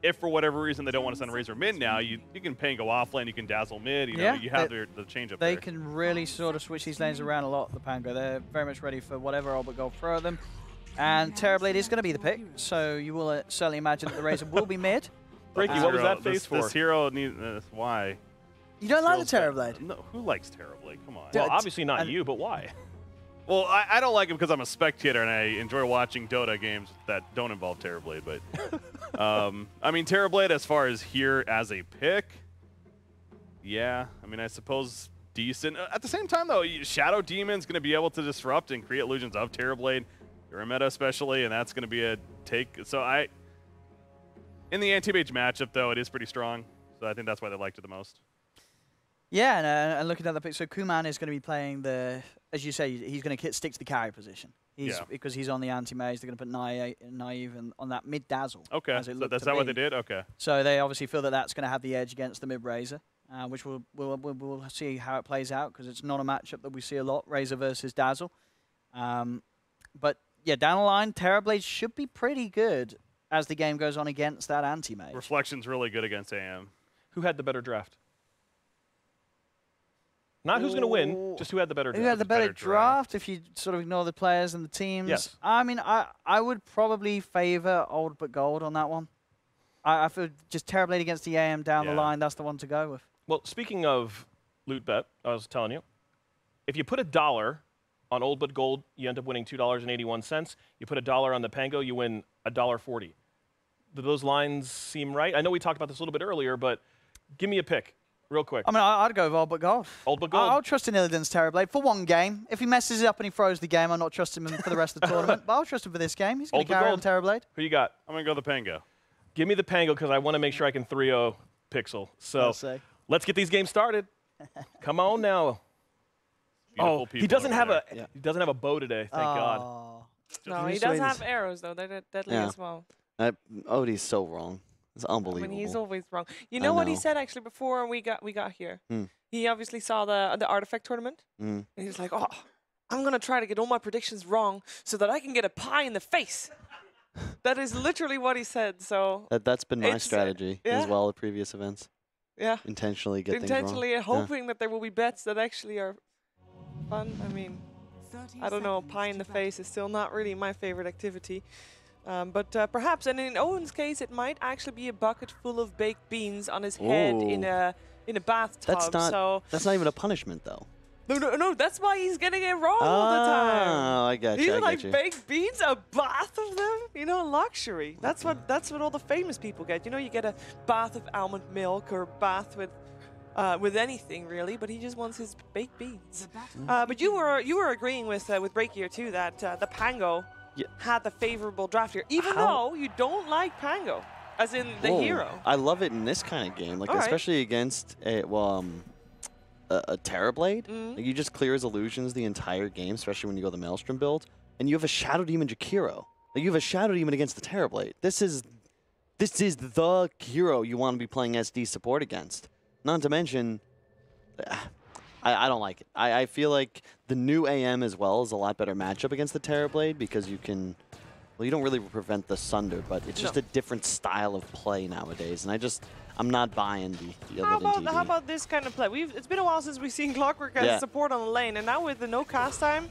if for whatever reason they don't want to send Razor mid now, you can Pango offlane, you can Dazzle mid, you know, you have the change up there. They can really sort of switch these lanes around a lot, the Pango. They're very much ready for whatever ODPixel throw at them. And Terrorblade is going to be the pick, so you will certainly imagine that the Razor will be mid. Breaky, what was that face for? This hero needs, why? You don't like the Terrorblade? No, who likes Terrorblade? Come on. Well, obviously not you, but why? Well, I don't like him because I'm a spectator and I enjoy watching Dota games that don't involve Terrorblade. But I mean, Terrorblade, as far as here as a pick, yeah. I mean, I suppose decent. At the same time, though, Shadow Demon's going to be able to disrupt and create illusions of Terrorblade, meta especially, and that's going to be a take. So in the anti-mage matchup, though, it is pretty strong. So I think that's why they liked it the most. Yeah, and looking at the pick, so Kuman is going to be playing the, as you say, he's going to stick to the carry position. Because he's on the anti-mage, they're going to put Naive on that mid-dazzle. Okay, so that's that what they did? Okay. So they obviously feel that that's going to have the edge against the mid-Razor, which we'll see how it plays out, because it's not a matchup that we see a lot, Razor versus Dazzle. But yeah, down the line, Terrorblade should be pretty good as the game goes on against that anti-mage. Reflection's really good against AM. Who had the better draft? Not who's going to win, just who had the better draft. Who had the better draft, if you sort of ignore the players and the teams? Yes. I mean, I would probably favor Old But Gold on that one. I feel just Terrorblade against the AM down the line, that's the one to go with. Well, speaking of loot bet, I was telling you, if you put $1 on Old But Gold, you end up winning $2.81. You put $1 on the Pango, you win $1.40. Do those lines seem right? I know we talked about this a little bit earlier, but give me a pick. Real quick. I mean, I'd go with Old But Gold. Old But Gold. I'll trust in Illidan's Terrorblade for one game. If he messes it up and he throws the game, I'll not trust him for the rest of the tournament. But I'll trust him for this game. He's going to carry on Terrorblade. Who you got? I'm going to go the Pango. Give me the Pango because I want to make sure I can 3-0 Pixel. So let's get these games started. Come on now. Oh, he doesn't have a bow today. Thank God. No, he does have arrows though. They're deadly as well. Odie's so wrong. It's unbelievable. I mean, he's always wrong. You know what he said actually before we got here? He obviously saw the artifact tournament, and he was like, "Oh, I'm gonna try to get all my predictions wrong so that I can get a pie in the face." That is literally what he said. So that's been my strategy as well at previous events. Yeah. Intentionally get things wrong. Intentionally hoping that there will be bets that actually are fun. I mean, I don't know. Pie in the face is still not really my favorite activity. But perhaps, and in Owen's case, it might actually be a bucket full of baked beans on his head in a bathtub. That's not even a punishment, though. No, that's why he's getting it wrong all the time. Oh, I got you. He's like, baked beans, a bath of them, you know, luxury. That's what all the famous people get. You know, you get a bath of almond milk or a bath with anything really, but he just wants his baked beans. But you were agreeing with Breaky here too that the Pango had the favorable draft here, even though you don't like Pango, as in the hero. I love it in this kind of game, like especially against a Terrorblade. Like, you just clear his illusions the entire game, especially when you go the Maelstrom build, and you have a Shadow Demon Jakiro. Like, you have a Shadow Demon against the Terrorblade. This is the hero you want to be playing SD support against. Not to mention, I don't like it. I feel like the new AM as well is a lot better matchup against the Terrorblade because you can, well, you don't really prevent the Sunder, but it's just a different style of play nowadays, and I'm not buying the other TD. How about this kind of play? It's been a while since we've seen Clockwork as support on the lane, and now with the no cast time,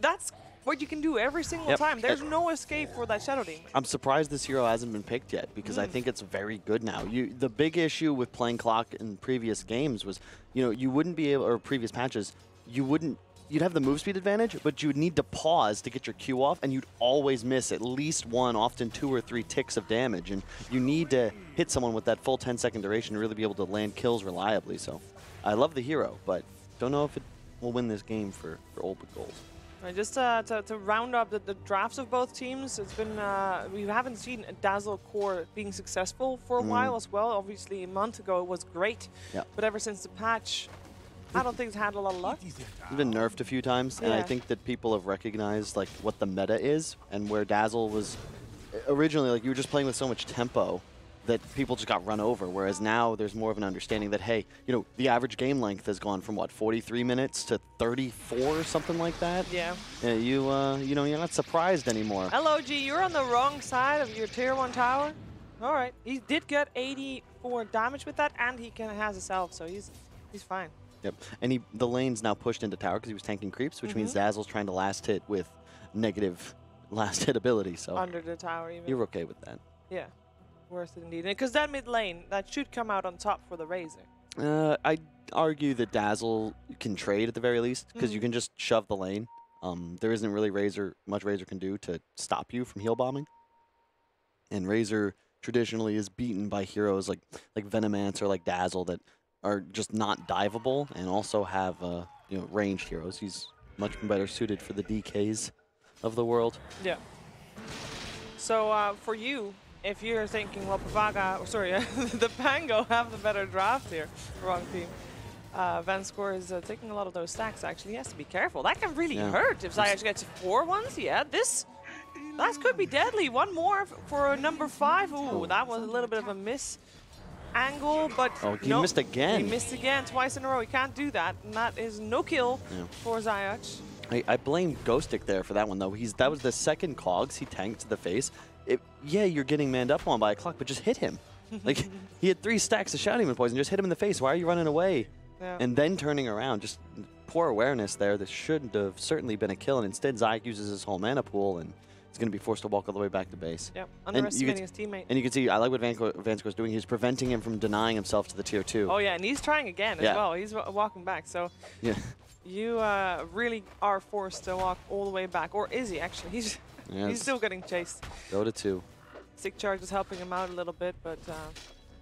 that's what you can do every single time. There's no escape for that Shadow Demon. I'm surprised this hero hasn't been picked yet because I think it's very good now. The big issue with playing Clock in previous games was, you know, you wouldn't be able, or previous patches, you'd have the move speed advantage, but you would need to pause to get your Q off, and you'd always miss at least one, often 2 or 3 ticks of damage. And you need to hit someone with that full 10-second duration to really be able to land kills reliably. So I love the hero, but don't know if it will win this game for Old But Gold. Right, just to round up the drafts of both teams, it's been we haven't seen a Dazzle core being successful for a while as well. Obviously, a month ago it was great, but ever since the patch, I don't think it's had a lot of luck. It's been nerfed a few times, and I think that people have recognized like what the meta is, and where Dazzle was originally, like, you were just playing with so much tempo that people just got run over, whereas now there's more of an understanding that, hey, you know, the average game length has gone from, what, 43 minutes to 34 or something like that? Yeah. You know, you're not surprised anymore. LOG, you're on the wrong side of your Tier 1 tower. All right. He did get 84 damage with that, and he has a self, so he's fine. Yep. And the lane's now pushed into tower because he was tanking creeps, which means Dazzle's trying to last hit with negative last hit ability. So under the tower, even. You're okay with that. Yeah. Worth it indeed. Because that mid lane, that should come out on top for the Razor. I'd argue that Dazzle can trade at the very least because you can just shove the lane. There isn't really much Razor can do to stop you from heal bombing. And Razor traditionally is beaten by heroes like Venomance or like Dazzle that are just not diveable and also have ranged heroes. He's much better suited for the DKs of the world. Yeah. So for you, if you're thinking, well, Pavaga, sorry, the Pango have the better draft here, wrong team. Vanscore is taking a lot of those stacks, actually. He has to be careful. That can really hurt if Zayach gets 4 ones. Yeah, that could be deadly. One more for number 5. Ooh, that was a little bit of a miss angle, but he missed again. He missed again, twice in a row. He can't do that, and that is no kill for Zayach. I blame Ghostic there for that one, though. That was the second Cogs he tanked to the face. Yeah, you're getting manned up on by a clock, but just hit him. Like, he had 3 stacks of Shadow Demon Poison. Just hit him in the face. Why are you running away? Yeah. And then turning around. Just poor awareness there. This shouldn't have certainly been a kill. And instead, Zayach uses his whole mana pool, and he's going to be forced to walk all the way back to base. Yep, underestimating his teammate. And you can see, I like what Vanscore's doing. He's preventing him from denying himself to the tier 2. Oh, yeah, and he's trying again as well. He's walking back. So you really are forced to walk all the way back. Or is he, actually? He's still getting chased. Dota 2. Sick Charge is helping him out a little bit, but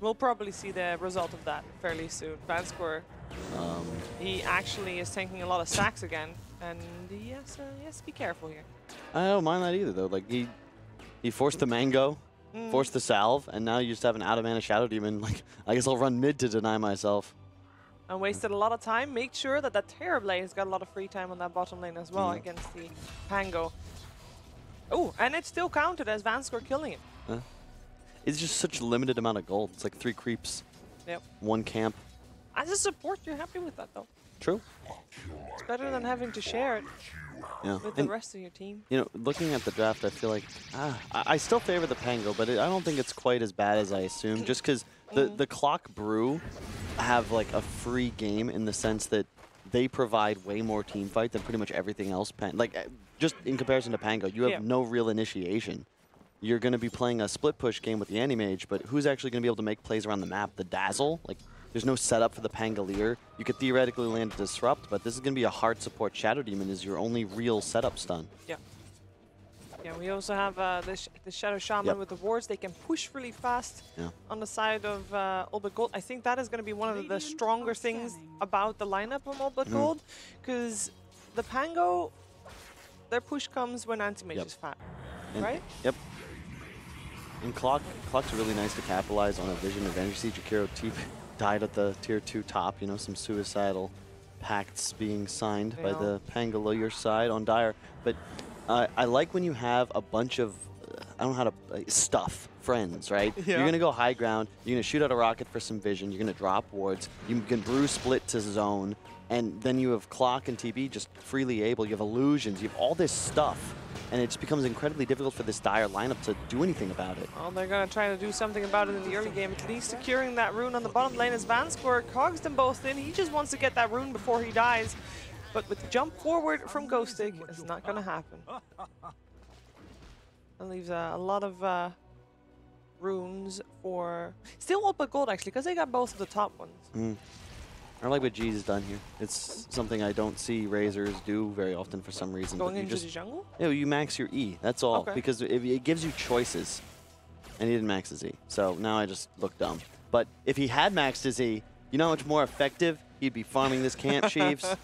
we'll probably see the result of that fairly soon. Vanscore, he actually is taking a lot of stacks again, and he has to be careful here. I don't mind that either, though. Like, he forced the Mango, forced the Salve, and now you just have an out-of-mana Shadow Demon. Like, I guess I'll run mid to deny myself. And wasted a lot of time. Make sure that Terrorblade has got a lot of free time on that bottom lane as well against the Pango. Oh, and it still counted as Vanscore killing him. It's just such a limited amount of gold. It's like 3 creeps, 1 camp. As a support, you're happy with that, though. True. It's better than having to share it with the rest of your team. You know, looking at the draft, I feel like I still favor the Pango, but I don't think it's quite as bad as I assumed. Just because the Clock Brew have like a free game in the sense that they provide way more team fight than pretty much everything else. Just in comparison to Pango, you have no real initiation. You're going to be playing a split push game with the Anti-Mage, but who's actually going to be able to make plays around the map? The Dazzle? Like, there's no setup for the Pangolier. You could theoretically land a Disrupt, but this is going to be a hard support. Shadow Demon is your only real setup stun. Yeah. Yeah, we also have the Shadow Shaman with the wards. They can push really fast on the side of All But Gold. I think that is going to be one of the stronger things about the lineup of All But Gold, because the Pango, their push comes when Anti-Mage is fat, right? Yep. And Clock's really nice to capitalize on a vision of energy. Jakiro died at the tier 2 top, you know, some suicidal pacts being signed by the Pangolier side on Dire. But I like when you have a bunch of, I don't know how to, stuff, friends, right? You're going to go high ground, you're going to shoot out a rocket for some vision, you're going to drop wards, you can brew split to zone, and then you have Clock and TB just freely able, you have illusions, you have all this stuff. And it just becomes incredibly difficult for this Dire lineup to do anything about it. Well, they're going to try to do something about it in the early game. At least securing that rune on the bottom lane as Vanscore cogs them both in. He just wants to get that rune before he dies. But with the jump forward from Ghostic, it's not going to happen. That leaves a lot of runes for... Still All But Gold, actually, because they got both of the top ones. I like what G's done here. It's something I don't see Razors do very often for some reason. Going into the jungle? Yeah, you max your E, that's all. Because it gives you choices. And he didn't max his E. So now I just look dumb. But if he had maxed his E, you know how much more effective he'd be farming this camp, Sheaves?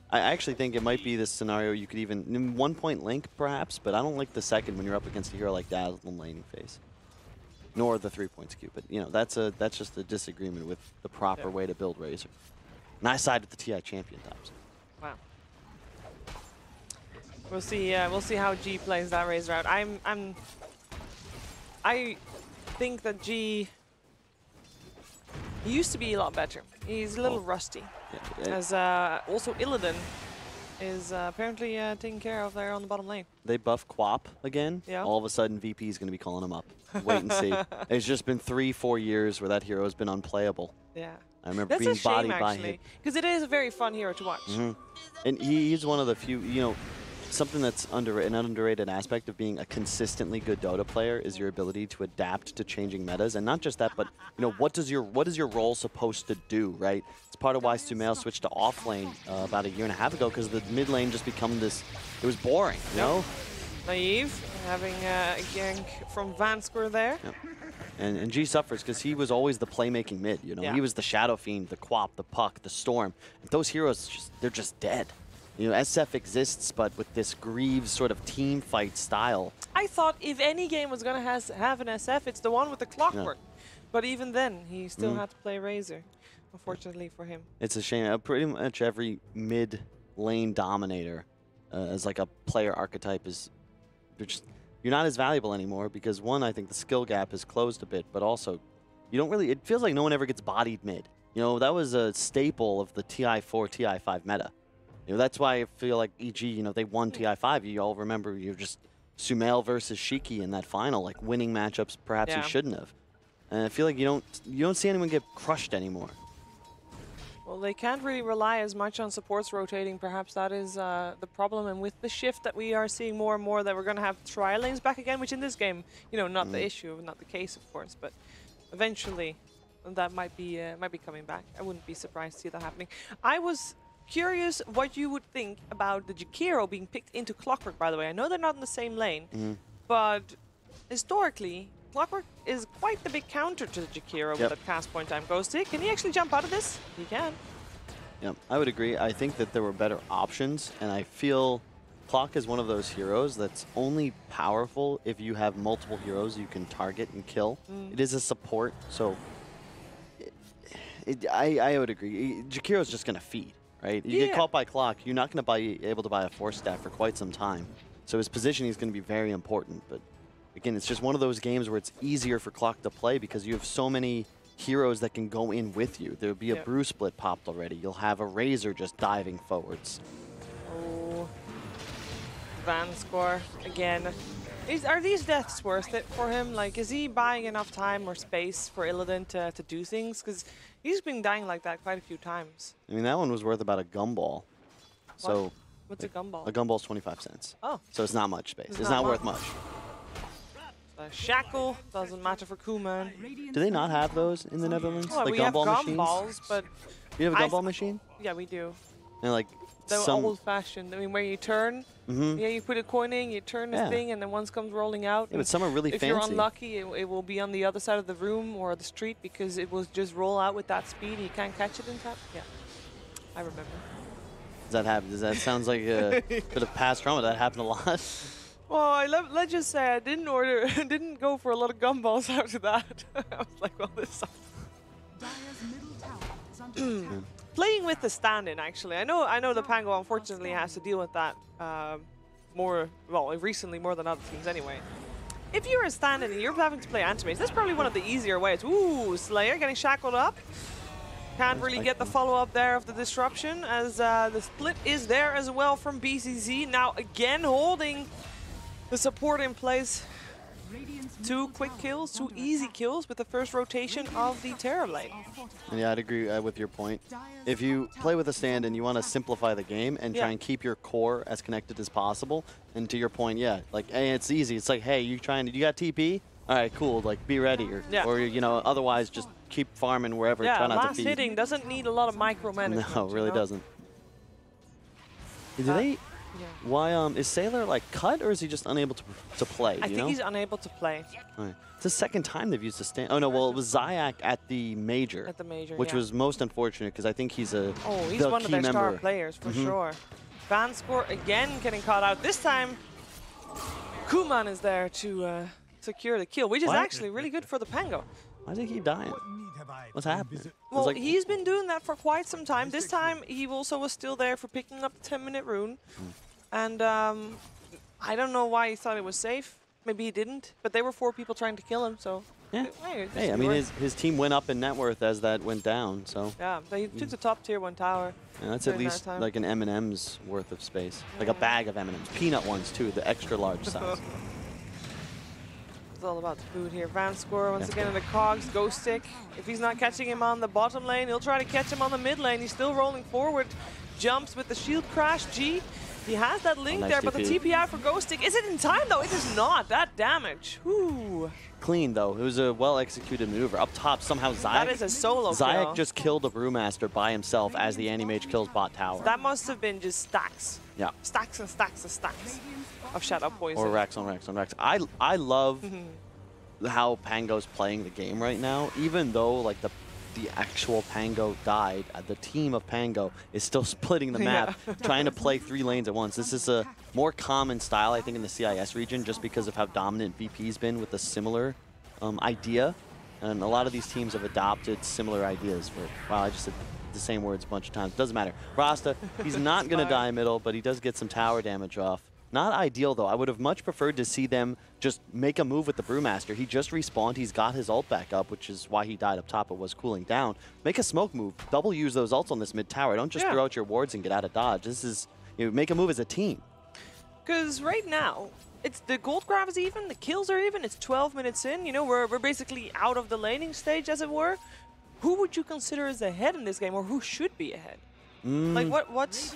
I actually think it might be this scenario you could even... 1 point link, perhaps, but I don't like the second when you're up against a hero like Dazzle and laning phase. Nor the 3 points queue, but you know that's just a disagreement with the proper way to build Razor. And I side with the TI champion types. Wow. We'll see how G plays that Razor out. I think that G, he used to be a lot better. He's a little rusty. As also Illidan is apparently taken care of there on the bottom lane. They buff Quap again. Yeah. All of a sudden, VP is going to be calling him up. Wait and see. It's just been 3-4 years where that hero has been unplayable. Yeah. I remember That's being a shame, bodied by him. actually, because it is a very fun hero to watch. And he's one of the few, you know, something that's an underrated aspect of being a consistently good Dota player is your ability to adapt to changing metas. And not just that, but, you know, what is your role supposed to do, right? It's part of why Sumail switched to off lane about a year and a half ago, because the mid lane just become this, it was boring, you know? Naive, having a gank from Vanskor there. Yep. And G suffers because he was always the playmaking mid, you know? Yeah. He was the Shadow Fiend, the Quap, the Puck, the Storm. And those heroes, they're just dead. You know, SF exists, but with this Greaves sort of team fight style. I thought if any game was going to have an SF, it's the one with the clockwork. Yeah. But even then, he still had to play Razor, unfortunately for him. It's a shame. Pretty much every mid lane dominator as like a player archetype is, you're not as valuable anymore because one, I think the skill gap has closed a bit, but also you don't really, it feels like no one ever gets bodied mid. You know, that was a staple of the TI4, TI5 meta. You know, that's why I feel like EG, you know, they won TI5. You all remember you just Sumail versus Shiki in that final, like winning matchups perhaps he shouldn't have. And I feel like you don't see anyone get crushed anymore. Well, they can't really rely as much on supports rotating. Perhaps that is the problem. And with the shift that we are seeing more and more, that we're going to have trial lanes back again, which in this game, you know, not the issue, not the case, of course. But eventually, that might be coming back. I wouldn't be surprised to see that happening. I was curious what you would think about the Jakiro being picked into Clockwork, by the way. I know they're not in the same lane, but historically, Clockwork is quite the big counter to the Jakiro with that cast point time goes to. Can he actually jump out of this? He can. Yeah, I would agree. I think that there were better options, and I feel Clock is one of those heroes that's only powerful if you have multiple heroes you can target and kill. It is a support, so I would agree. Jakiro's just going to feed. Right? You get caught by Clock, you're not going to be able to buy a Force Staff for quite some time. So his positioning is going to be very important. But again, it's just one of those games where it's easier for Clock to play because you have so many heroes that can go in with you. There'll be a Brew Split popped already. You'll have a Razor just diving forwards. Oh, Vanskor again. Are these deaths worth it for him? Like, is he buying enough time or space for Illidan to do things? Because he's been dying like that quite a few times. I mean, that one was worth about a gumball. So what's a gumball? A gumball's 25 cents. Oh. So it's not much space. It's not worth much. Shackle doesn't matter for Kuman. Do they not have those in the Netherlands? Well, like we gumball have machines? gumballs, but You have a gumball machine? Yeah, we do. And like the old-fashioned. I mean, where you turn. Yeah, you put a coin in, you turn the thing, and then one comes rolling out. Yeah, but some are really fancy. If you're unlucky, it will be on the other side of the room or the street because it will just roll out with that speed. You can't catch it in time. Yeah, I remember. Does that happen? Does that sounds like a bit of past trauma? That happened a lot. Well, let's just say I didn't go for a lot of gumballs after that. I was like, well, this sucks. Playing with the stand-in, actually. I know the Pango unfortunately has to deal with that recently more than other teams anyway. If you're a stand-in and you're having to play anti-base, that's probably one of the easier ways. Ooh, Slayer getting shackled up. Can't really get the follow-up there of the disruption as the split is there as well from BCZ. Now again holding the support in place. 2 quick kills, 2 easy kills with the first rotation of the Terror lane. Yeah, I'd agree with your point. If you play with a stand and you want to simplify the game and try and keep your core as connected as possible, and to your point, like, hey, it's easy. It's like, hey, you got TP? All right, cool. Like, be ready, or you know, otherwise just keep farming wherever. Try not to feed. Last hitting doesn't need a lot of micromanagement. No, it really doesn't. Do they? Why is Sailor like cut or is he just unable to play? I think he's unable to play. Right. It's the second time they've used the stand. Oh no, well it was Zayak at the major. At the major, which was most unfortunate because I think he's he's one of their star players for sure. Vanskor again getting caught out. This time, Kuman is there to secure the kill, which is actually really good for the Pango. Why does he keep dying? What's happening? Well, he's been doing that for quite some time. This time, he also was still there for picking up the 10-minute rune. And I don't know why he thought it was safe. Maybe he didn't. But there were 4 people trying to kill him, so Yeah. Hey, I mean, his team went up in net worth as that went down, so. Yeah, they took the top tier 1 tower. Yeah, that's at least like an M&M's worth of space. Like a bag of M&M's. Peanut ones, too, the extra large size. It's all about the food here. Vanscore once again in the cogs. Ghost Stick. If he's not catching him on the bottom lane, he'll try to catch him on the mid lane. He's still rolling forward. Jumps with the shield crash. G. He has that link nice there, but the TP. TP out for Ghost Stick. Is it in time, though? It is not. That damage. Whew. Clean, though. It was a well-executed maneuver. Up top, somehow Zayak... That is a solo Zayak kill. just killed a Brewmaster by himself as the Anti-Mage kills bot tower. That must have been just stacks. Yeah. Stacks and stacks and stacks of Shadow Poison. Or Rex on Rex on Rex. I love how Pango's playing the game right now, even though like the actual Pango died. The team of Pango is still splitting the map, trying to play 3 lanes at once. This is a more common style, I think, in the CIS region, just because of how dominant VP's been with a similar idea. And a lot of these teams have adopted similar ideas. Wow, I just said the same words a bunch of times. Doesn't matter. Rasta, he's not going to die middle, but he does get some tower damage off. Not ideal, though. I would have much preferred to see them just make a move with the Brewmaster. He just respawned. He's got his ult back up, which is why he died up top. It was cooling down. Make a smoke move. Double use those ults on this mid tower. Don't just throw out your wards and get out of dodge. This is, make a move as a team. Because right now, it's the gold grab is even, the kills are even. It's 12 minutes in. You know, we're basically out of the laning stage, as it were. Who would you consider as ahead in this game, or who should be ahead? Like, what's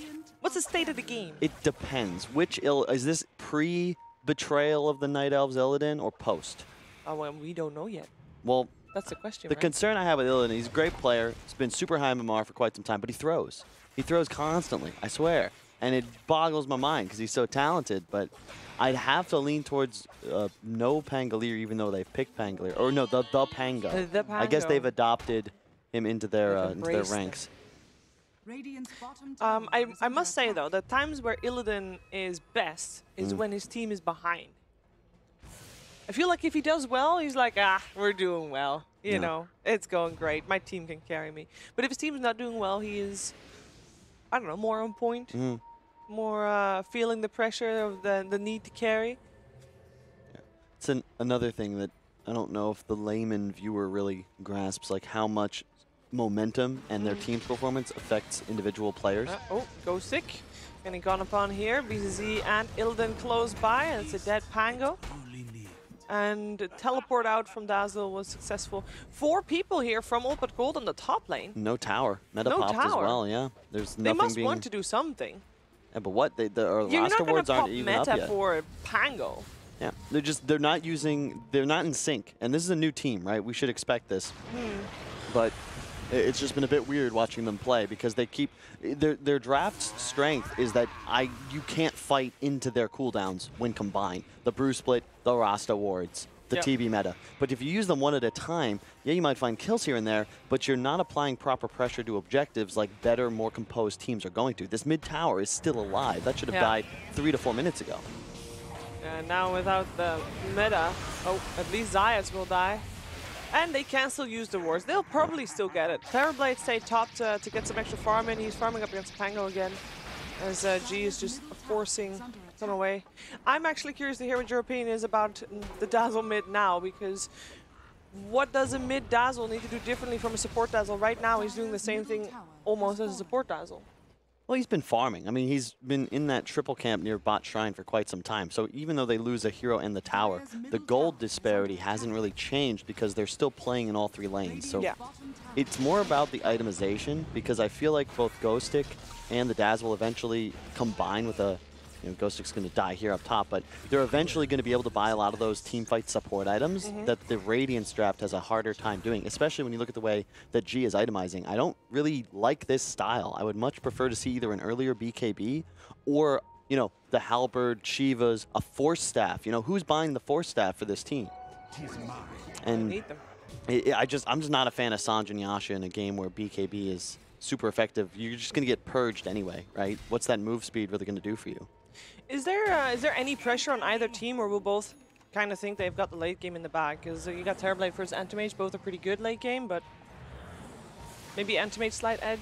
the state of the game? It depends. Which is this pre-betrayal of the Night Elves Illidan or post? Oh, well, we don't know yet. Well, that's the question. The concern I have with Illidan, he's a great player. He's been super high MMR for quite some time, but he throws. He throws constantly, I swear. And it boggles my mind because he's so talented, but I'd have to lean towards no Pangolier, even though they've picked Pangolier. Or no, the Pango. The Pango. I guess they've adopted him into their ranks. I must say, though, the times where Illidan is best is when his team is behind. I feel like if he does well, he's like, we're doing well. You know, it's going great. My team can carry me. But if his team is not doing well, he is, I don't know, more on point. More feeling the pressure of the need to carry. Yeah. It's another thing that I don't know if the layman viewer really grasps, like how much momentum and their team's performance affects individual players. Ghost Stick. Getting gone upon here. BZZ and Illidan close by, and it's a dead Pango. And teleport out from Dazzle was successful. 4 people here from Old But Gold on the top lane. No tower. Meta popped as well, yeah. There's nothing They must want to do something. Yeah, but what? The You're roster not wards gonna aren't pop even up meta yet. for Pango. Yeah, they're not in sync. And this is a new team, right? We should expect this. But it's just been a bit weird watching them play because they keep their draft's strength is that you can't fight into their cooldowns when combined. The brew split, the Rasta wards, the TB meta. But if you use them one at a time, yeah, you might find kills here and there, but you're not applying proper pressure to objectives like better, more composed teams are going to. This mid tower is still alive. That should have died 3 to 4 minutes ago. And now without the meta, at least Zayas will die. And they can still use the wards. They'll probably still get it. Terrorblade stayed top to get some extra farm in. He's farming up against Pango again, as G is just forcing them away. I'm actually curious to hear what your opinion is about the Dazzle mid now, because what does a mid Dazzle need to do differently from a support Dazzle? Right now, he's doing the same thing almost as a support Dazzle. Well, he's been farming. I mean, he's been in that triple camp near Bot Shrine for quite some time. So even though they lose a hero and the tower, the gold disparity hasn't really changed because they're still playing in all 3 lanes. So it's more about the itemization, because I feel like both Ghost Stick and the Dazzle will eventually combine with a... Ghost Stick's going to die here up top, but they're eventually going to be able to buy a lot of those teamfight support items that the Radiance draft has a harder time doing, especially when you look at the way that G is itemizing. I don't really like this style. I would much prefer to see either an earlier BKB or, the Halberd, Shivas, a Force Staff. Who's buying the Force Staff for this team? And I'm just not a fan of Sanj and Yasha in a game where BKB is super effective. You're just going to get purged anyway, right? What's that move speed really going to do for you? Is there any pressure on either team, or will both kind of think they've got the late game in the bag? Because you got Terrorblade versus Antimage, both are pretty good late game, but maybe Antimage slight edge?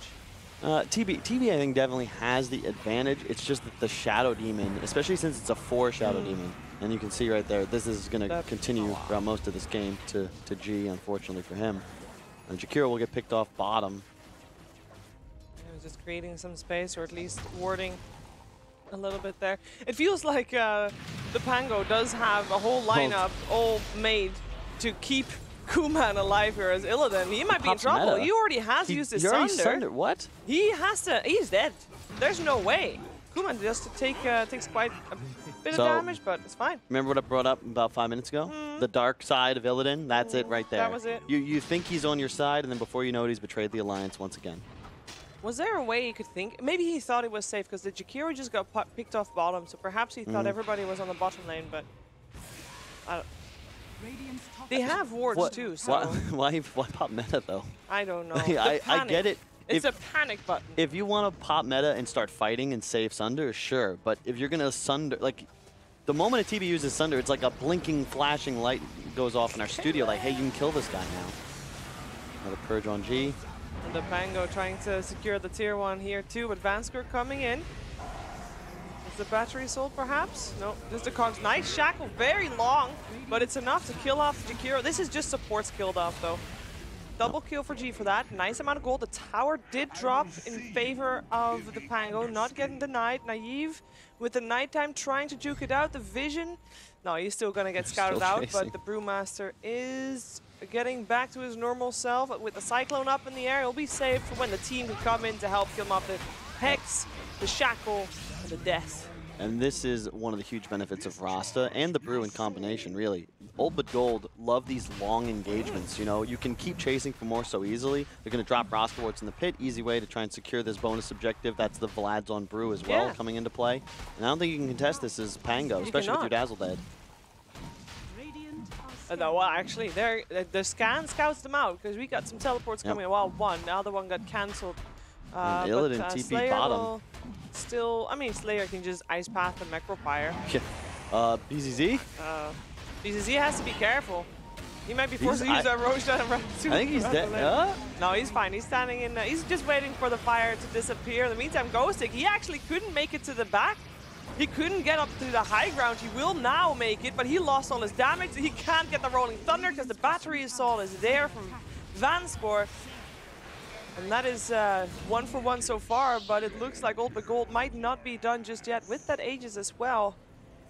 TB I think definitely has the advantage. It's just that the Shadow Demon, especially since it's a 4 Shadow Demon, And you can see right there, this is going to continue throughout most of this game to G, unfortunately for him. And Jakiro will get picked off bottom. Just creating some space, or at least warding a little bit there. It feels like the Pango does have a whole lineup all made to keep Kuman alive here as Illidan. He might be in trouble. He already has used his Sunder. What? He has to. He's dead. There's no way. Kuman just takes quite a bit of damage, but it's fine. Remember what I brought up about 5 minutes ago? The dark side of Illidan? That's it right there. That was it. You think he's on your side, and then before you know it, he's betrayed the Alliance once again. Was there a way you could think? Maybe he thought it was safe because the Jakiro just got picked off bottom, so perhaps he thought everybody was on the bottom lane, but they have wards too, so... Why pop meta, though? I don't know. I get it. It's a panic button. If you want to pop meta and start fighting and save Sunder, sure. But if you're going to Sunder, like, the moment a TB uses Sunder, it's like a blinking, flashing light goes off in our studio, like, hey, you can kill this guy now. Another Purge on G. And the Pango trying to secure the tier 1 here too, but Vansker coming in. Is the battery sold perhaps? No, just the cogs. Nice shackle, very long, but it's enough to kill off Jakiro. This is just supports killed off though. Double kill for G for that. Nice amount of gold. The tower did drop in favor of the Pango, not getting denied. Naive with the nighttime trying to juke it out. The vision, no, he's still gonna get scouted out, but the Brewmaster is getting back to his normal self. With the Cyclone up in the air, he'll be safe for when the team can come in to help kill him off the Hex, the Shackle, and the Death. And this is one of the huge benefits of Rasta and the Brew in combination, really. Old but Gold love these long engagements. You know, you can keep chasing for more so easily. They're going to drop Rasta Wards in the pit. Easy way to try and secure this bonus objective. That's the Vlad's on Brew as well coming into play. And I don't think you can contest this as Pango, especially with your Dazzle dead. No, well, actually, the scan scouts them out because we got some teleports coming. Well, one, the other one got cancelled. Illidan TP Slayer bottom. Still, I mean, Slayer can just Ice Path and Necropire. Yeah. BZZ? BZZ has to be careful. He might be forced to use that Roche down around. I think he's dead. No, he's fine. He's standing in. He's just waiting for the fire to disappear. In the meantime, Ghostic, he actually couldn't make it to the back. He couldn't get up to the high ground. He will now make it, but he lost all his damage. He can't get the Rolling Thunder because the battery assault is there from Vansport. And that is 1 for 1 so far, but it looks like Old but Gold might not be done just yet. With that Aegis as well,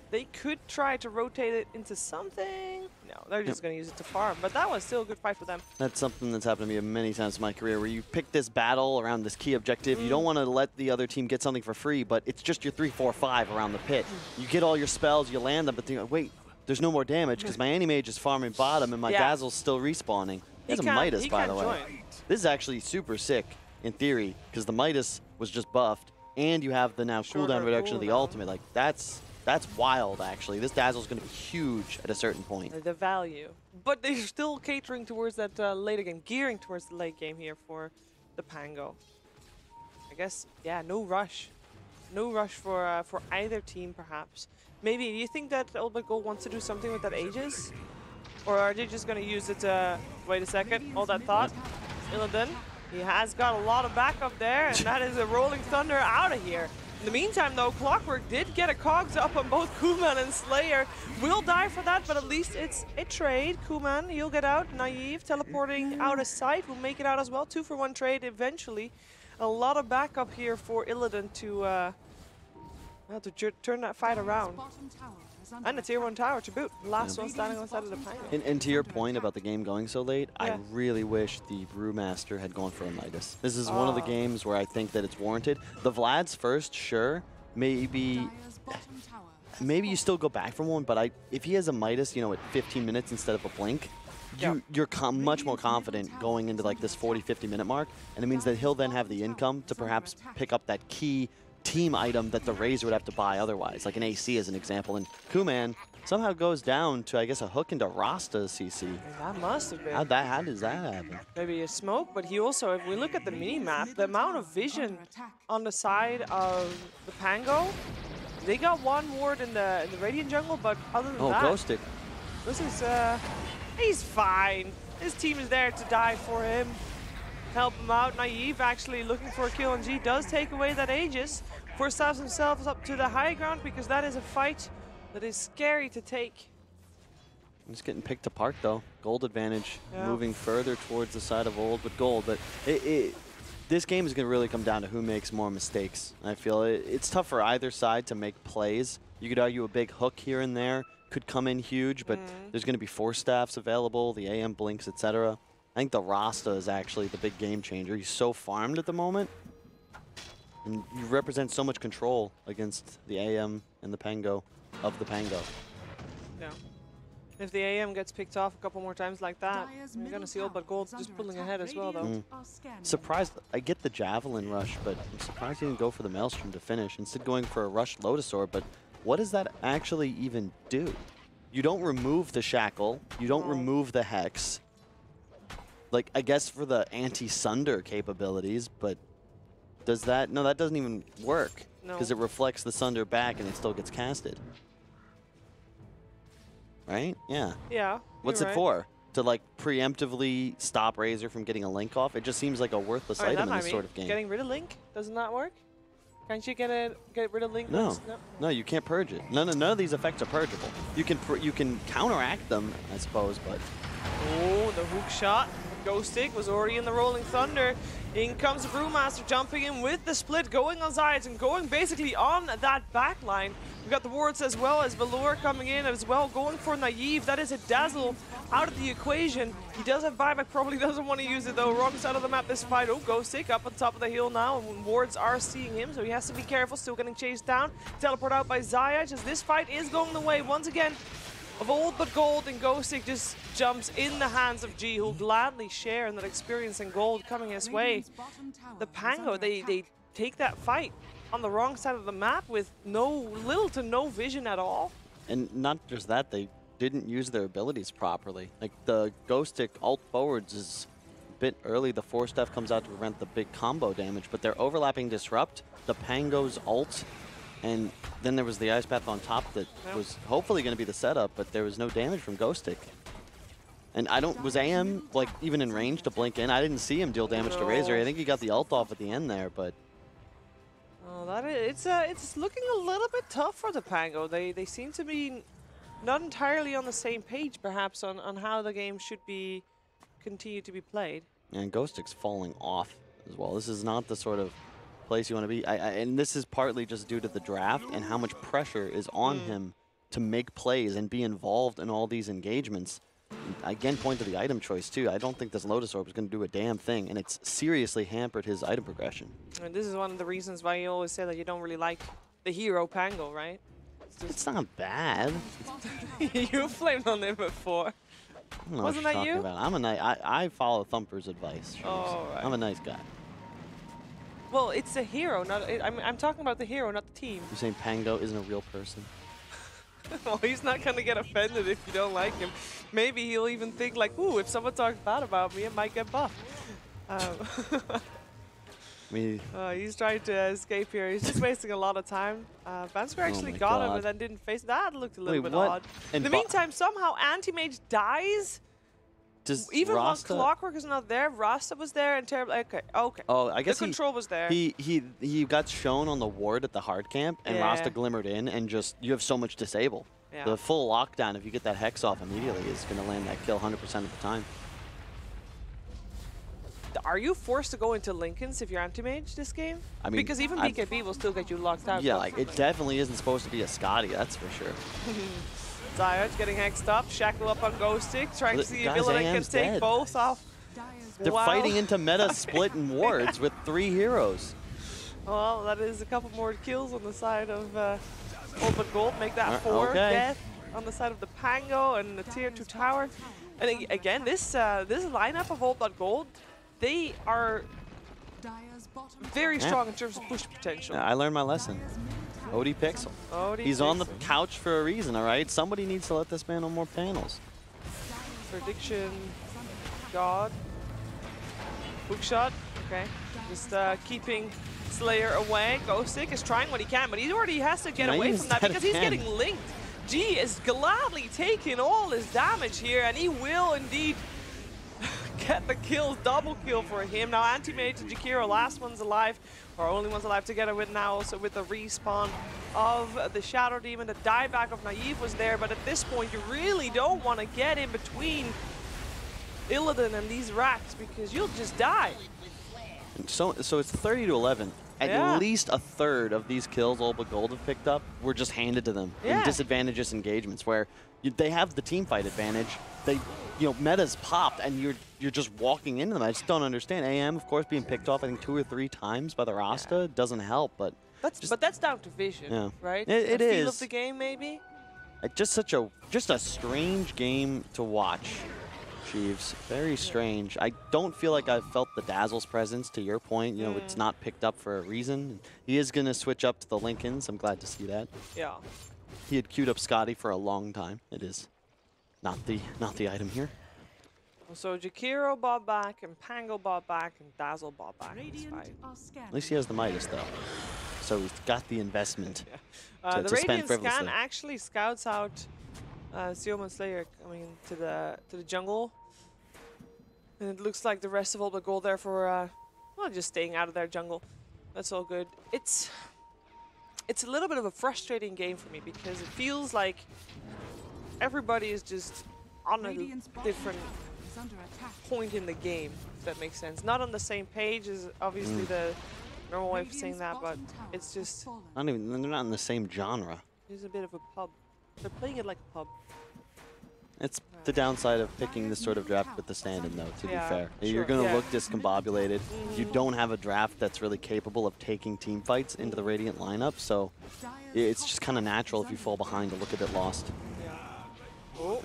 they could try to rotate it into something. No, they're just going to use it to farm, but that was still a good fight for them. That's something that's happened to me many times in my career, where you pick this battle around this key objective. You don't want to let the other team get something for free, but it's just your 3, 4, 5 around the pit. You get all your spells, you land them, but then you're like, wait, there's no more damage because my Anti-Mage is farming bottom and my Dazzle's still respawning. He has a Midas, by the way. Join. This is actually super sick in theory because the Midas was just buffed, and you have the now cooldown reduction of the ultimate. Like that's wild, actually. This Dazzle's going to be huge at a certain point. The value. But they're still catering towards that later game, gearing towards the late game here for the Pango. I guess, yeah, no rush. No rush for either team, perhaps. Maybe, do you think that Old but Gold wants to do something with that Aegis? Or are they just going to use it to... Wait a second, hold that thought. Illidan, he has got a lot of backup there, and that is a Rolling Thunder out of here. In the meantime, though, Clockwork did get a cogs up on both Kuman and Slayer. Will die for that, but at least it's a trade. Kuman, he'll get out. Naive, teleporting out of sight, will make it out as well. 2 for 1 trade eventually. A lot of backup here for Illidan to turn that fight around. And a tier 1 tower to boot. Last one standing on the side of the Pango. And to your point about the game going so late, I really wish the Brewmaster had gone for a Midas. This is one of the games where I think that it's warranted. The Vlad's first, sure. Maybe you still go back from one, but if he has a Midas, you know, at 15 minutes instead of a blink, you're much more confident going into like this 40, 50-minute mark, and it means that he'll then have the income to perhaps pick up that key team item that the Razor would have to buy otherwise, like an AC as an example. And Kuman somehow goes down to, I guess, a hook into Rasta's CC. That must have been. How does that happen? Maybe a smoke, but he also, if we look at the mini-map, the amount of vision on the side of the Pango, they got 1 ward in the Radiant jungle, but other than that... Ghostic. This is, he's fine. His team is there to die for him. Help him out. Naive actually looking for a kill on G does take away that Aegis. Forces himself up to the high ground because that is a fight that is scary to take. Just getting picked apart though. Gold advantage Yeah. moving further towards the side of old with gold. But this game is going to really come down to who makes more mistakes. I feel it's tough for either side to make plays. You could argue a big hook here and there could come in huge, but there's going to be force staffs available, the AM blinks, etc. I think the Rasta is actually the big game changer. He's so farmed at the moment. And you represent so much control against the AM and the Pango of the Pango. Yeah. If the AM gets picked off a couple more times like that, you're going to see Old But Gold just pulling ahead as well, though. Surprised, I get the Javelin rush, but I'm surprised he didn't go for the Maelstrom to finish, instead going for a rush Lotus Orb. But what does that actually even do? You don't remove the Shackle, you don't remove the Hex. Like, I guess for the anti-Sunder capabilities, but does that? No, that doesn't even work, because it reflects the Sunder back and it still gets casted. Right? Yeah. Yeah. What's it for? To like preemptively stop Razor from getting a Link off? It just seems like a worthless item in this sort of game. Getting rid of Link? Doesn't that work? Can't you get rid of Link? No. No, you can't purge it. None of these effects are purgeable. You can counteract them, I suppose, but... Oh, the hook shot. Ghost Stick was already in the Rolling Thunder. In comes the Brewmaster jumping in with the split, going on sides and going basically on that back line. We've got the wards as well as Velour coming in as well, going for Naive. That is a Dazzle out of the equation. He does have buyback, probably doesn't want to use it though. Wrong side of the map this fight. Oh, Ghost Stick up on top of the hill now, and wards are seeing him, so he has to be careful. Still getting chased down. Teleport out by Zayaj as this fight is going the way once again of Old But Gold, and Ghostic just jumps in the hands of G, who'll gladly share in that experience and gold coming his way. The Pango, they take that fight on the wrong side of the map with little to no vision at all. And not just that, they didn't use their abilities properly. Like the Ghostic ult forwards is a bit early. The force staff comes out to prevent the big combo damage, but they're overlapping Disrupt, the Pango's ult, and then there was the Ice Path on top that was hopefully going to be the setup, but there was no damage from Ghostic. And was AM like even in range to blink in? I didn't see him deal damage to Razor. I think he got the ult off at the end there, but... Oh, it's looking a little bit tough for the Pango. They seem to be not entirely on the same page, perhaps, on how the game should be continue to be played. And Ghostic's falling off as well. This is not the sort of place you want to be. And this is partly just due to the draft and how much pressure is on him to make plays and be involved in all these engagements. Again, point to the item choice, too. I don't think this Lotus Orb is going to do a damn thing, and it's seriously hampered his item progression. And this is one of the reasons why you always say that you don't really like the hero Pango, right? It's not bad. You flamed on him before. Wasn't that you? I follow Thumper's advice. Oh, right. I'm a nice guy. Well, it's a hero, not. I'm talking about the hero, not the team. You're saying Pango isn't a real person? Well, he's not going to get offended if you don't like him. Maybe he'll even think like, ooh, if someone talks bad about me, I might get buffed. He's trying to escape here. He's just wasting a lot of time. Bansker actually got him and then didn't face. That looked a little bit odd. In the meantime, somehow Anti-Mage dies. Even while Clockwork is not there, Rasta was there and Terrible. Okay. Oh, I guess the control was there. He got shown on the ward at the hard camp, and Rasta glimmered in, and just you have so much disable. Yeah. The full lockdown, if you get that Hex off immediately, is going to land that kill 100% of the time. Are you forced to go into Lincolns if you're anti-mage this game? I mean, because even DKP will still get you locked out. Yeah, like it definitely isn't supposed to be a Scotty, that's for sure. Zayaj getting hexed up, Shackle up on Ghostic, trying to see if Villain can take both off. They're fighting into meta split and wards with 3 heroes. Well, that is a couple more kills on the side of Old But Gold. Make that 4 death on the side of the Pango and the tier 2 tower. And again, this lineup of Old But Gold, they are very strong in terms of push potential. I learned my lesson. ODPixel. He's on the couch for a reason, all right? Somebody needs to let this man on more panels. Prediction. God. Hookshot. Okay. Just keeping Slayer away. Ghostic is trying what he can, but he already has to get away from that because he's getting linked. G is gladly taking all his damage here, and he will indeed get the kills, double kill for him. Now Anti-Mage and Jakiro, last ones alive, or only ones alive together with now also with the respawn of the Shadow Demon. The dieback of Naive was there, but at this point you really don't want to get in between Illidan and these racks because you'll just die. And so it's 30-11. At least a third of these kills Old But Gold have picked up were just handed to them in disadvantageous engagements where they have the team fight advantage. They, metas popped and you're just walking into them. I just don't understand. AM, of course, being picked off I think 2 or 3 times by the Rasta doesn't help, but that's down to vision, right? It the is. feel of the game, maybe. Just a strange game to watch. Sheeves, very strange. I don't feel like I've felt the Dazzle's presence, to your point. It's not picked up for a reason. He is going to switch up to the Lincolns. I'm glad to see that. Yeah. He had queued up Scotty for a long time. It is not the item here. So Jakiro bought back, and Pango bought back, and Dazzle bought back. At least he has the Midas, though. So he's got the investment the to spend Radiant frivolously. Scan actually scouts out Sealman Slayer coming to the jungle. And it looks like the rest of all the gold there for, well, just staying out of their jungle. That's all good. It's a little bit of a frustrating game for me because it feels like everybody is just on a different point in the game, if that makes sense. Not on the same page as obviously the normal way of saying that, but it's just... they're not in the same genre. It's a bit of a pub. They're playing it like a pub. It's the downside of picking this sort of draft with the stand-in, though, to be fair. Sure. You're going to look discombobulated. You don't have a draft that's really capable of taking team fights into the Radiant lineup, so it's just kind of natural if you fall behind to look a bit lost.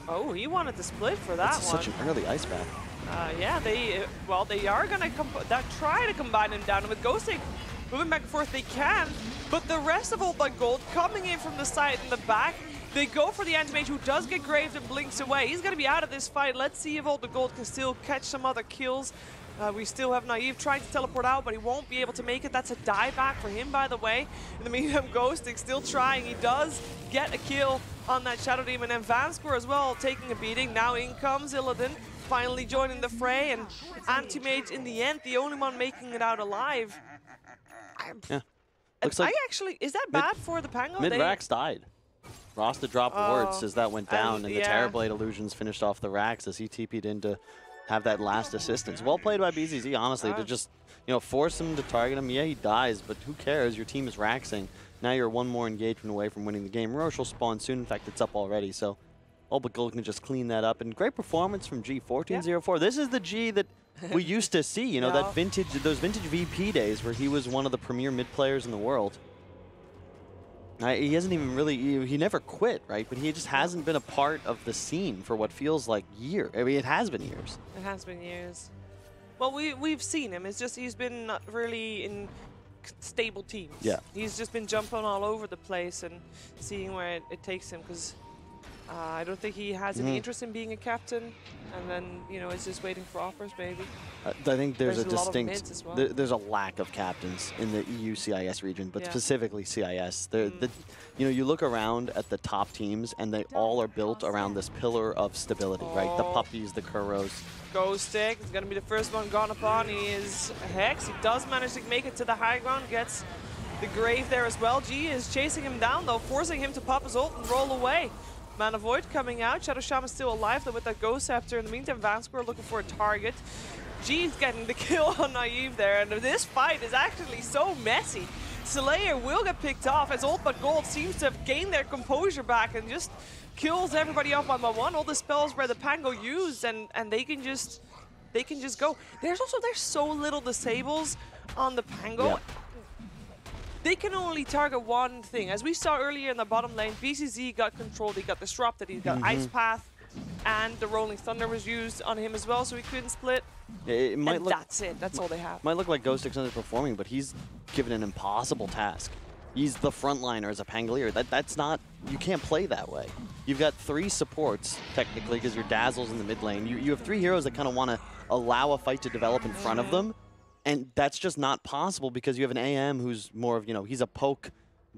Oh, he wanted to split for that one. Such an early ice bath. Yeah, they are going to try to combine him down. And with Ghosting moving back and forth, they can, but the rest of Old But Gold coming in from the side in the back, they go for the Anti-Mage, who does get graved and blinks away. He's going to be out of this fight. Let's see if Old But Gold can still catch some other kills. We still have Naive trying to teleport out, but he won't be able to make it. That's a dieback for him, by the way. In the meantime, Ghosting still trying. He does get a kill on that Shadow Demon, and Vanscore as well taking a beating. Now in comes Illidan, finally joining the fray, and Anti-Mage in the end, the only one making it out alive. Yeah. Looks like is that bad for the Pango? Mid-Rax died. Rasta dropped wards as that went down, and the Terrorblade Illusions finished off the racks as he TP'd in to have that last assistance. Well played by BZZ, honestly, to just force him to target him. Yeah, he dies, but who cares? Your team is raxing. Now you're one more engagement away from winning the game. Roche will spawn soon. In fact, it's up already, so Old But Gold can just clean that up. And great performance from G, 14-0-4. This is the G that we used to see, that those vintage VP days where he was one of the premier mid players in the world. He hasn't even really, he never quit, right? But he just hasn't been a part of the scene for what feels like years. I mean, it has been years. It has been years. Well, we've seen him. It's just he's been not really in stable teams. Yeah. He's just been jumping all over the place and seeing where it takes him, because I don't think he has any interest in being a captain, and then it's just waiting for offers, maybe. I think there's a distinct, mids as well. there's a lack of captains in the EU CIS region, but specifically CIS. You look around at the top teams, and they all are built around this pillar of stability, right? The Puppies, the Kuros. Ghostic is going to be the first one gone upon. He is Hex. He does manage to make it to the high ground, gets the grave there as well. G is chasing him down, though, forcing him to pop his ult and roll away. Mana Void coming out. Shadow Shaman still alive, though, with that Ghost Scepter. In the meantime, Vanscore looking for a target. G's getting the kill on Naive there, and this fight is actually so messy. Slayer will get picked off as Old But Gold seems to have gained their composure back and just kills everybody off one by one. All the spells where the Pango used, and they can just go. There's so little disables on the Pango. Yeah. They can only target one thing. As we saw earlier in the bottom lane, BCZ got controlled, he got disrupted, he got Ice Path, and the Rolling Thunder was used on him as well, so he couldn't split. It might look, that's it. That's all they have. Might look like Ghostic's underperforming, but he's given an impossible task. He's the frontliner as a Pangolier. That's not, you can't play that way. You've got 3 supports, technically, because your Dazzle's in the mid lane. You have 3 heroes that kind of want to allow a fight to develop in front of them. And that's just not possible because you have an AM who's more of, he's a poke,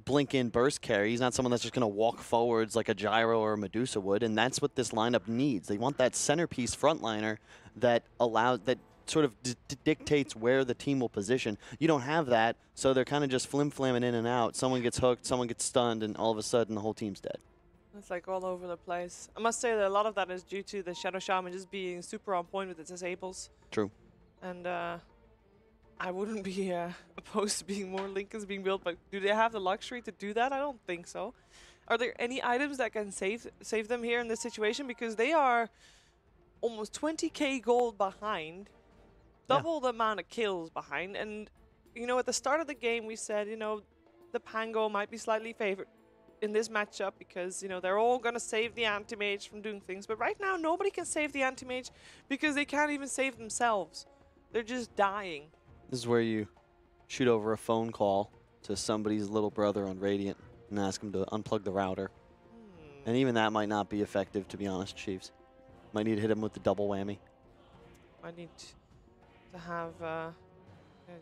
blink in, burst carry. He's not someone that's just going to walk forwards like a Gyro or a Medusa would, and that's what this lineup needs. They want that centerpiece frontliner that sort of dictates where the team will position. You don't have that, so they're kind of just flim-flamming in and out. Someone gets hooked, someone gets stunned, and all of a sudden the whole team's dead. It's like all over the place. I must say that a lot of that is due to the Shadow Shaman just being super on point with its disables. True. And I wouldn't be opposed to being more Lincolns being built, but do they have the luxury to do that? I don't think so. Are there any items that can save them here in this situation? Because they are almost 20k gold behind, double the amount of kills behind. And, you know, at the start of the game, we said, you know, the Pango might be slightly favored in this matchup because, you know, they're all going to save the anti-mage from doing things. But right now, nobody can save the anti-mage because they can't even save themselves. They're just dying. This is where you shoot over a phone call to somebody's little brother on Radiant and ask him to unplug the router. And even that might not be effective, to be honest, Chiefs. Might need to hit him with the double whammy. I need to have,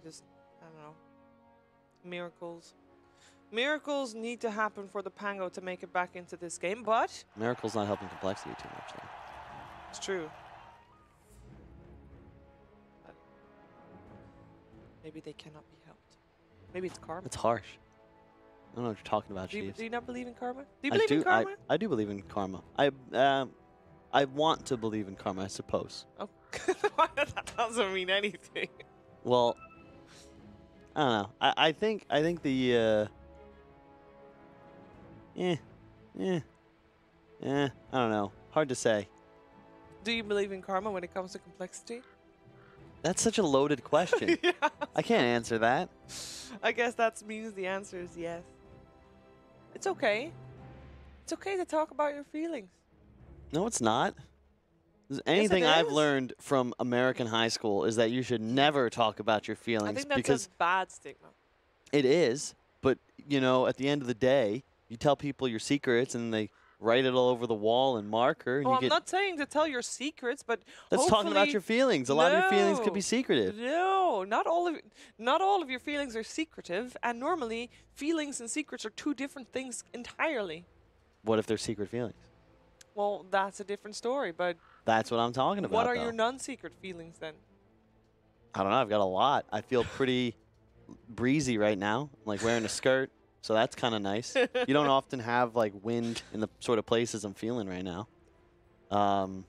just, I don't know, miracles. Miracles need to happen for the Pango to make it back into this game, but... Miracle's not helping complexity too much, though. It's true. But maybe they cannot be helped. Maybe it's karma. It's harsh. I don't know what you're talking about, Chiefs. Do you not believe in karma? Do you believe in karma? I do believe in karma. I want to believe in karma, I suppose. Oh, that doesn't mean anything. Well, I don't know. I think the I don't know. Hard to say. Do you believe in karma when it comes to complexity? That's such a loaded question. Yeah. I can't answer that. I guess that means the answer is yes. It's okay. It's okay to talk about your feelings. No, it's not. Anything Yes, it I've is. learned from American high school is that you should never talk about your feelings I think that's because a bad stigma. it is. But, you know, at the end of the day, you tell people your secrets and they write it all over the wall in marker. And Oh, you I'm get, not saying to tell your secrets, but that's talking about your feelings. A lot of your feelings could be secretive. No, not all of your feelings are secretive, and normally feelings and secrets are two different things entirely. What if they're secret feelings? Well, that's a different story, but That's what I'm talking about. what are though. your non-secret feelings then? I don't know. I've got a lot. I feel pretty breezy right now. I'm like wearing a skirt, so that's kind of nice. You don't often have like wind in the sort of places I'm feeling right now. All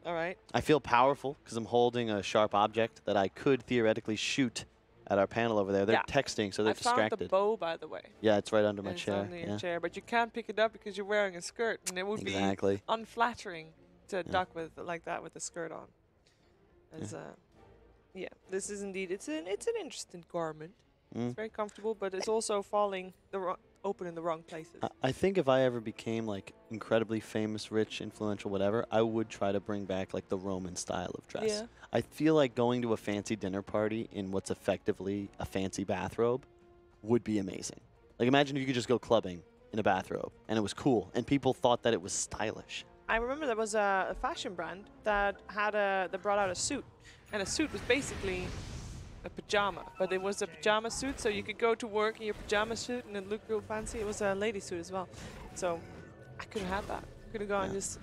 right. I feel powerful because I'm holding a sharp object that I could theoretically shoot at our panel over there. They're texting, so they're I found the distracted. bow, by the way. Yeah, it's right under my It's chair. under your Yeah. chair, but you can't pick it up because you're wearing a skirt, and it would Exactly. be unflattering to duck with like that with a skirt on. As, yeah, this is indeed it's an interesting garment. It's very comfortable, but it's also falling open in the wrong places. I think if I ever became like incredibly famous, rich, influential, whatever, I would try to bring back like the Roman style of dress. Yeah. I feel like going to a fancy dinner party in what's effectively a fancy bathrobe would be amazing. Like imagine if you could just go clubbing in a bathrobe and it was cool and people thought that it was stylish. I remember there was a fashion brand that had that brought out a suit, and a suit was basically a pajama, but it was a pajama suit, so you could go to work in your pajama suit and it looked real fancy. It was a lady suit as well, so I could have had that. Could have gone and just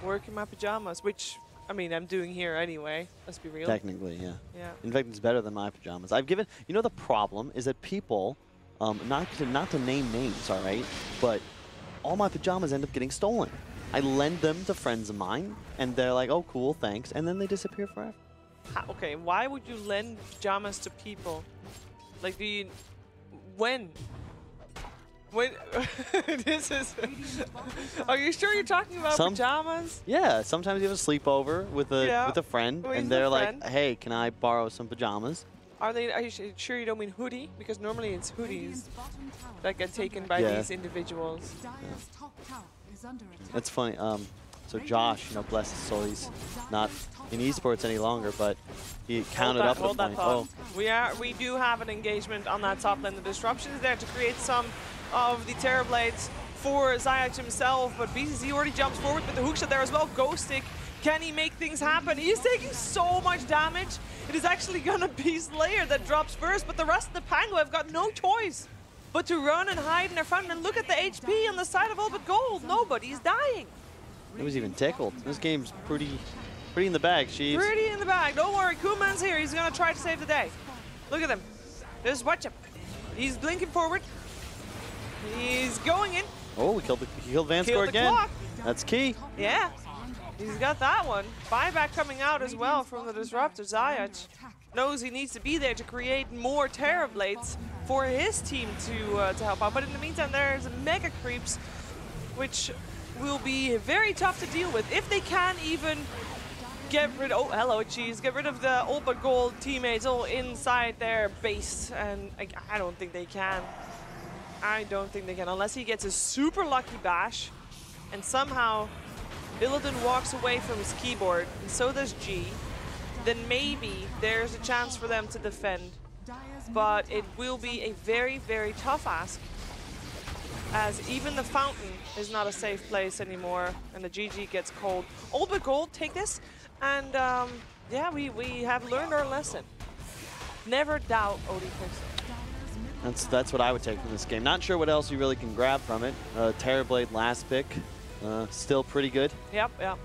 work in my pajamas, which I mean I'm doing here anyway. Let's be real. Technically, yeah. Yeah. In fact, it's better than my pajamas. I've given. You know, the problem is that people, not to name names, all right, but all my pajamas end up getting stolen. I lend them to friends of mine, and they're like, "Oh, cool, thanks," and then they disappear forever. Okay, why would you lend pajamas to people? Like, do you... When? When... This is... Are you sure you're talking about pajamas? Yeah, sometimes you have a sleepover with a friend, and they're like, "Hey, can I borrow some pajamas?" Are you sure you don't mean hoodie? Because normally it's hoodies that get taken by these individuals. That's funny. So Josh, you know, bless his soul, he's not in esports any longer, but he counted up Hold the that point. thought. We do have an engagement on that top lane. The disruption is there to create some of the Terrorblades for Zayach himself, but BCC already jumps forward with the hookshot there as well. Ghostic, can he make things happen? He's taking so much damage. It is actually gonna be Slayer that drops first, but the rest of the Pango have got no choice but to run and hide in their front. And look at the HP on the side of all but gold. Nobody's dying. It was even tickled. This game's pretty Pretty in the bag, Sheeves. Pretty in the bag. Don't worry, Koolman's here. He's going to try to save the day. Look at him. Just watch him. He's blinking forward. He's going in. Oh, he killed Vanscore again. Clock. That's key. Yeah. He's got that one. Buyback coming out as well from the Disruptor. Zayach knows he needs to be there to create more Terrorblades for his team to help out. But in the meantime, there's Mega Creeps, which will be very tough to deal with if they can even get rid of, oh, hello, Cheese, get rid of the Old But Gold teammates all inside their base. And I don't think they can. I don't think they can, unless he gets a super lucky bash and somehow Illidan walks away from his keyboard, and so does G. Then maybe there's a chance for them to defend. But it will be a very, very tough ask, as even the fountain is not a safe place anymore, and the GG gets cold. Old But Gold, take this, and yeah, we have learned our lesson. Never doubt ODPixel. That's what I would take from this game. Not sure what else you really can grab from it. Terrorblade last pick, still pretty good. Yep, yep.